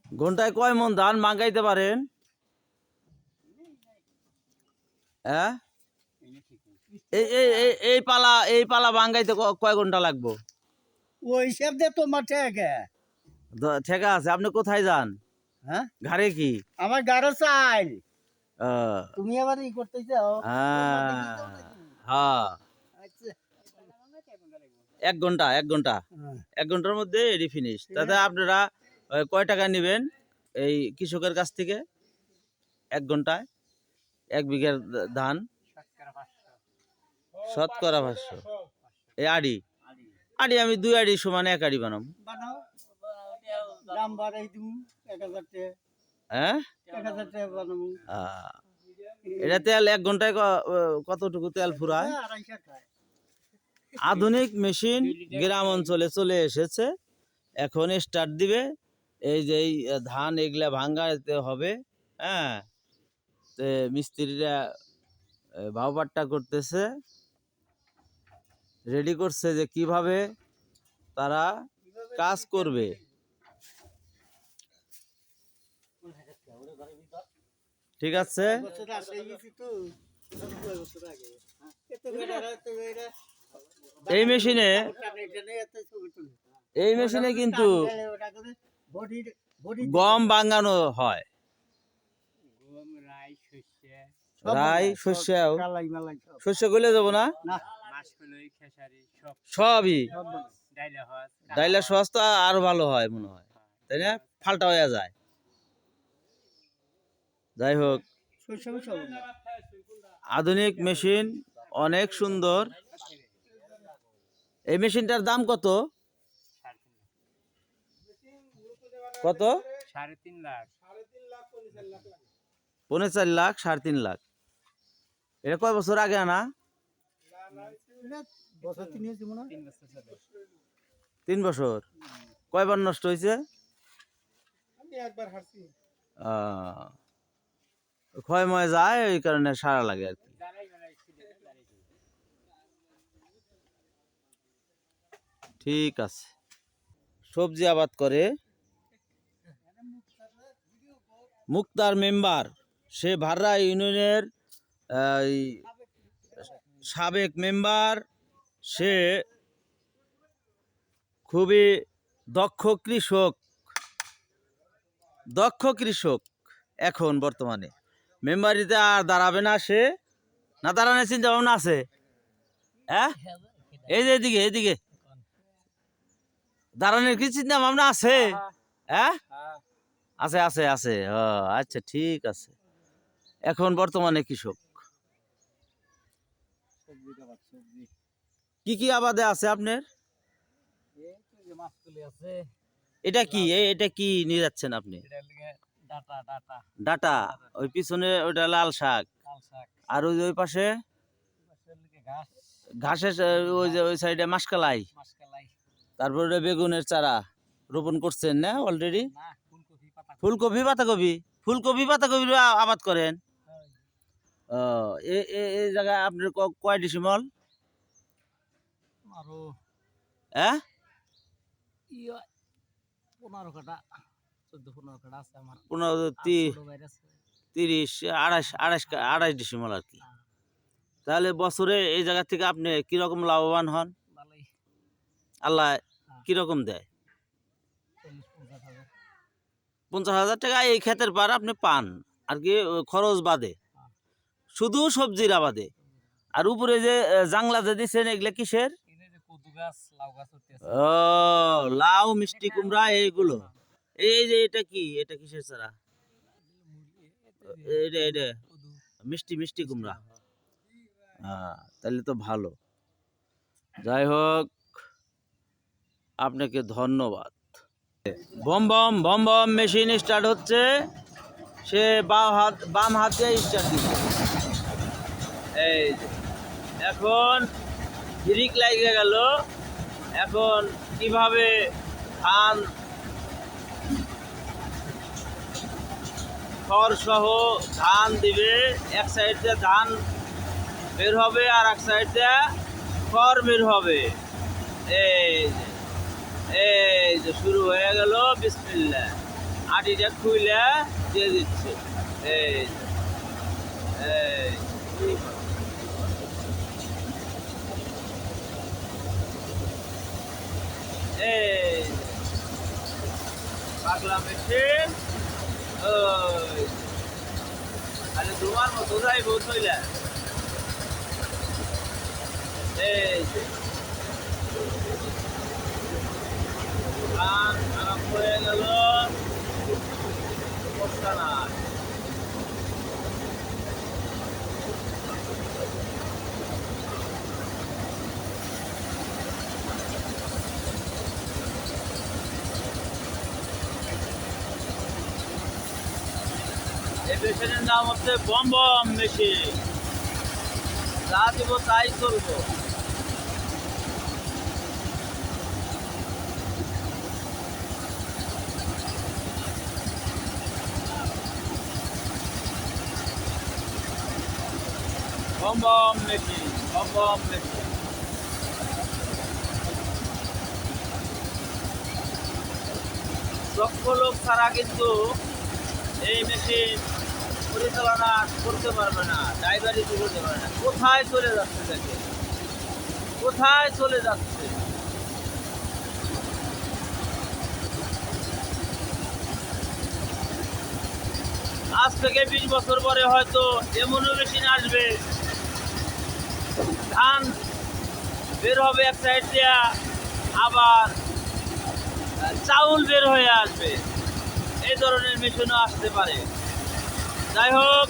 ঘন্টায় কয় মন ধান ভাঙাইতে পারেন? হ্যাঁ, এই পালা ভাঙাইতে কয় ঘন্টা লাগবো? ওই হিসাব দিয়ে তোমার ঠেকে ঠেকা আছে। আপনি কোথায় যান? হ্যাঁ, ঘাড়ে কি? আমার গাড়ো চাই। আহ, তুমি আবার ই করতে চাও? হ্যাঁ, আচ্ছা। 1 ঘন্টা 1 ঘন্টার মধ্যে এডি ফিনিশ। তাতে আপনারা কয় টাকা নেবেন এই কৃষকের কাছ থেকে 1 ঘন্টায় 1 বিঘার ধান? শতকরা 500। এই আড়ি আমি 2 আড়ি সমান 1 আড়ি বানাবো। দাম বাড়াই দিমু 1000 টাকা। হ্যাঁ, 1000 টাকা বানাবো। এটা তেল 1 ঘন্টায় কতটুকু তেল ফুরায়? 250 টাকা। আধুনিক মেশিন গ্রাম অঞ্চলে চলে এসেছে। এখন স্টার্ট দিবে। এই যে এই ধান এগুলা ভাঙাতে হবে। হ্যাঁ, তো মিস্ত্রিরা ভাওবাট্টা করতেছে, রেডি করছে যে কিভাবে তারা কাজ করবে। ঠিক আছে, এই মেশিনে কিন্তু গম ভাঙানো হয়, রাই শস্য গলে যাব না, সবই ডাইলা সস্তা আরো ভালো হয় মনে হয়, তাই না? ফাল্টা হয়ে যায়। যাই হোক, আধুনিক মেশিন অনেক সুন্দর। এই মেশিনটার দাম কত? 3.5 লাখ। 4.5 লাখ 3.5 লাখ। এটা কয় বছর আগে আনা? 3 বছর। কয়বার নষ্ট হয়েছে? ক্ষয় ময় যায়, ওই কারণে সারা লাগে আর কি। ঠিক আছে। সবজি আবাদ করে মুক্তার মেম্বার, সে ভাররা ইউনিয়নের সাবেক মেম্বার। সে খুবই দক্ষ কৃষক। এখন বর্তমানে মেম্বারিতে আর দাঁড়াবে না সে, না দাঁড়ানোর চিন্তা ভাবনা আছে? হ্যাঁ, এই যে এদিকে দাঁড়ানোর কি চিন্তা ভাবনা আছে? হ্যাঁ, আছে। আচ্ছা, ঠিক আছে। এখন বর্তমানে কৃষক। কি আবাদে আছে আপনার? এটা কি নিয়ে যাচ্ছেন আপনি? ডাটা। ওই পিছনে ওইটা লাল শাক, আর ওই পাশে ঘাসের, ওই সাইডে মাসকালাই, তারপরে বেগুনের চারা রোপণ করছেন না অলরেডি? ফুলকপি পাতাকপি আবাদ করেন? এই জায়গায় আপনার কয় ডিসিমল? হ্যাঁ, 15 কাটা 14-15 কাটা আছে আমার। 28 ডিসিমল আর কি। তাহলে বছরে এই জায়গা থেকে আপনি কিরকম লাভবান হন? আল্লাহ কিরকম দেয়? 50,000 টাকা এই ক্ষেতের পার আপনি পান আর কি, খরচ বাদে, শুধু সবজির আবাদে। আর উপরে যে জাংলা যে দিচ্ছেন, এগুলা কিসের? ও, লাউ, মিষ্টি কুমড়া, এইগুলো। এই যে এটা কিসের চারা? এটা মিষ্টি কুমড়া। তাহলে তো ভালো। যাই হোক, আপনাকে ধন্যবাদ। বম বম মেশিন স্টার্ট হচ্ছে। সে বাম হাত দিয়ে স্টার্ট দিচ্ছে। এই এখন ব্রেক লাগিয়ে গেল। এখন কিভাবে ধান খড় সহ ধান দিবে, এক সাইড দিয়ে ধান বের হবে আর এক সাইড দিয়ে খড় বের হবে। এই এই যে শুরু হয়ে গেল, বিসমিল্লাহ। আটিটা খুইলে দিয়ে দিচ্ছে। এই যে, এই এই যে, পাগলা মেশিন। ওই তাহলে তোমার মতো যাইব চইলা। এই যে ধান আরম্ভ হয়ে গেল, সমস্যা নাই। এই মেশিনের নাম হচ্ছে বম বম মেশিন। যা দিব তাই করবো। বম বম মেশিন, বম বম মেশিন। দক্ষ লোক ছাড়া কিন্তু এই মেশিন পরিচালনা করতে পারবে না, ড্রাইভারই করতে পারবে না। কোথায় চলে যাচ্ছে দেখে, কোথায় চলে যাচ্ছে। আজ থেকে 20 বছর পরে হয়তো এমনও মেশিন আসবে, ধান বের হবে এক সাইড দিয়া, আবার চাউল বের হয়ে আসবে। এই ধরনের মেশিনও আসতে পারে। যাই হোক,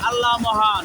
আল্লাহ মহান।